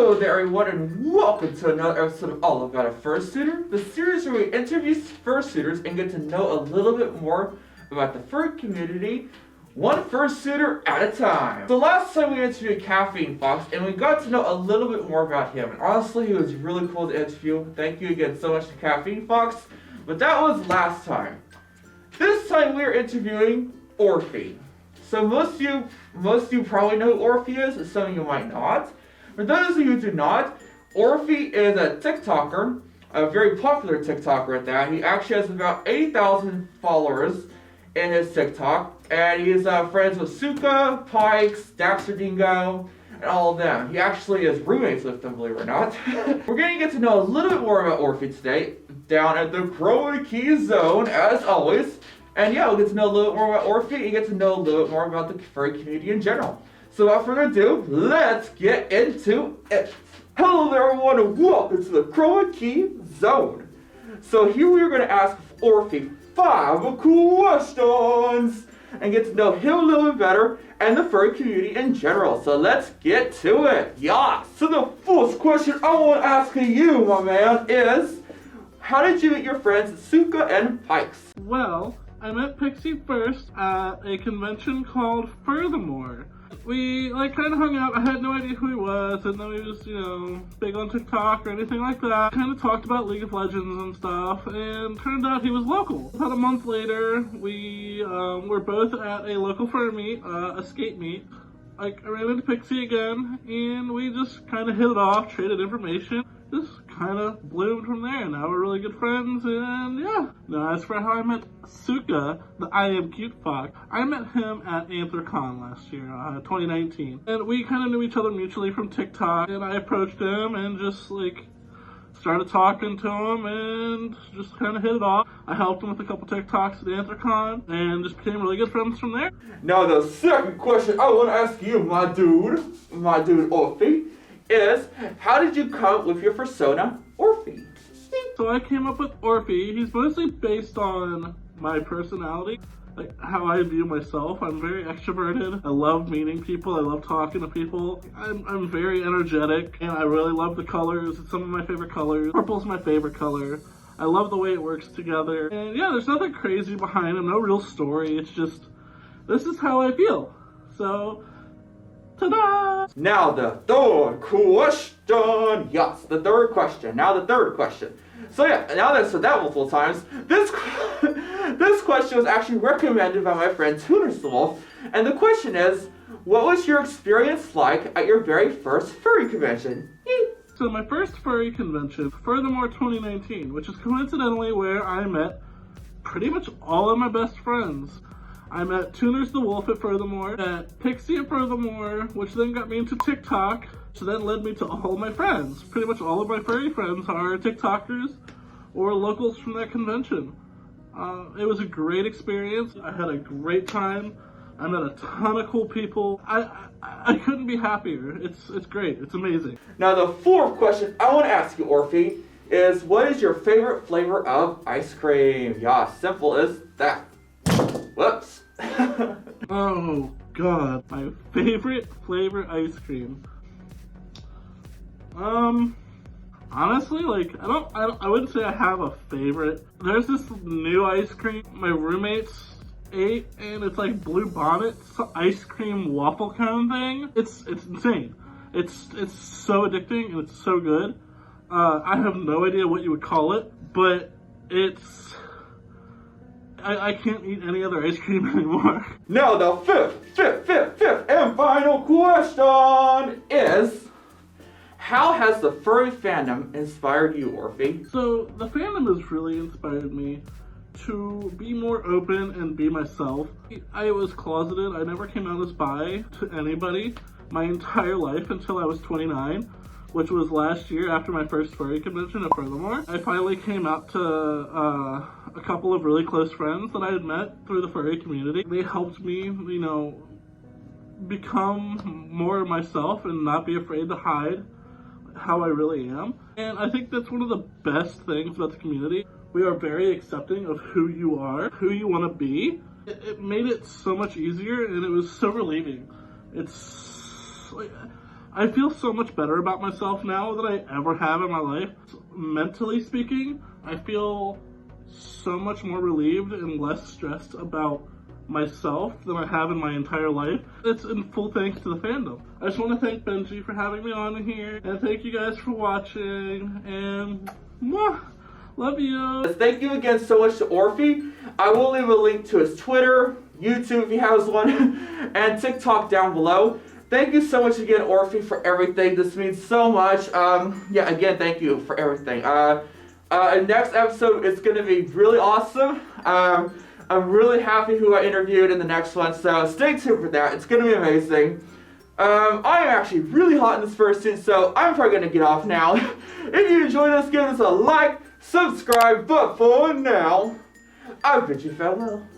Hello there everyone and welcome to another episode of All About a Fursuiter, the series where we interview fursuiters and get to know a little bit more about the furry community, one fursuiter at a time. So last time we interviewed Caffeine Fox and we got to know a little bit more about him, and honestly he was really cool to interview. Thank you again so much to Caffeine Fox, but that was last time. This time we are interviewing Orphie. So most of you probably know who Orphie is, and some of you might not. For those of you who do not, Orphie is a TikToker, a very popular TikToker at that. He actually has about 80,000 followers in his TikTok, and he's friends with Suka, Pikes, Daxter Dingo, and all of them. He actually is roommates with them, believe it or not. We're going to get to know a little bit more about Orphie today, down at the Chroma Key Zone, as always. And yeah, we'll get to know a little bit more about Orphie and get to know a little bit more about the furry community in general. So without further ado, let's get into it. Hello there everyone and welcome to the Chroma Key Zone. So here we are going to ask Orphie 5 questions and get to know him a little bit better and the furry community in general. So let's get to it. Yeah. So the first question I want to ask you, my man, is how did you meet your friends Suka and Pikes? Well, I met Pixie first at a convention called Furthermore. We kind of hung out. I had no idea who he was, and then he was, big on TikTok or anything like that. Kind of talked about League of Legends and stuff, and turned out he was local. About a month later, we were both at a local fur meet, a skate meet. I ran into Pixie again, and we just kind of hit it off, traded information. Just kind of bloomed from there. Now we're really good friends, and yeah. Now as for how I met Suka, the I Am Cute Fox, I met him at AntherCon last year, 2019. And we kind of knew each other mutually from TikTok, and I approached him and just started talking to him and just kind of hit it off. I helped him with a couple TikToks at AntherCon and just became really good friends from there. Now the second question I want to ask you, my dude Orphie, is how did you come up with your persona, Orphie? So I came up with Orphie. He's mostly based on my personality, how I view myself. I'm very extroverted. I love meeting people. I love talking to people. I'm very energetic, and I really love the colors. It's some of my favorite colors. Purple's my favorite color. I love the way it works together. And yeah, there's nothing crazy behind him, no real story. It's just, this is how I feel. So, ta-da! Now the third question. Yes, the third question. Now the third question. So yeah, now that I said that multiple times, this question was actually recommended by my friend TunerSwolf, and the question is, what was your experience like at your very first furry convention? So my first furry convention, Furthermore 2019, which is coincidentally where I met pretty much all of my best friends. I met Tuners the Wolf at Furthermore, met Pixie at Furthermore, which then got me into TikTok, which then led me to all my friends. Pretty much all of my furry friends are TikTokers or locals from that convention. It was a great experience. I had a great time. I met a ton of cool people. I couldn't be happier. It's great. It's amazing. Now the fourth question I want to ask you, Orphie, is what is your favorite flavor of ice cream? Yeah, simple as that. Whoops. Oh god, my favorite flavor ice cream. Honestly, I wouldn't say I have a favorite. There's this new ice cream my roommates ate, and it's like Blue Bonnet ice cream waffle cone thing. It's insane. It's so addicting and it's so good. I have no idea what you would call it, but it's I can't eat any other ice cream anymore. Now the fifth and final question is, how has the furry fandom inspired you, Orphie? So the fandom has really inspired me to be more open and be myself. I was closeted. I never came out as bi to anybody my entire life until I was 29, which was last year after my first furry convention at Furthermore. I finally came out to a couple of really close friends that I had met through the furry community. They helped me, become more myself and not be afraid to hide how I really am. And I think that's one of the best things about the community. We are very accepting of who you are, who you want to be. It made it so much easier, and it was so relieving. It's like, I feel so much better about myself now than I ever have in my life. Mentally speaking, I feel so much more relieved and less stressed about myself than I have in my entire life. It's in full thanks to the fandom. I just want to thank Benji for having me on here, and thank you guys for watching, and mwah, love you. Thank you again so much to Orphie. I will leave a link to his Twitter, YouTube if he has one, and TikTok down below. Thank you so much again, Orphie, for everything. This means so much. Yeah, again, thank you for everything. Next episode is going to be really awesome. I'm really happy who I interviewed in the next one, so stay tuned for that. It's going to be amazing. I am actually really hot in this fursuit, so I'm probably going to get off now. If you enjoyed this, give us a like, subscribe, but for now, I bid you farewell.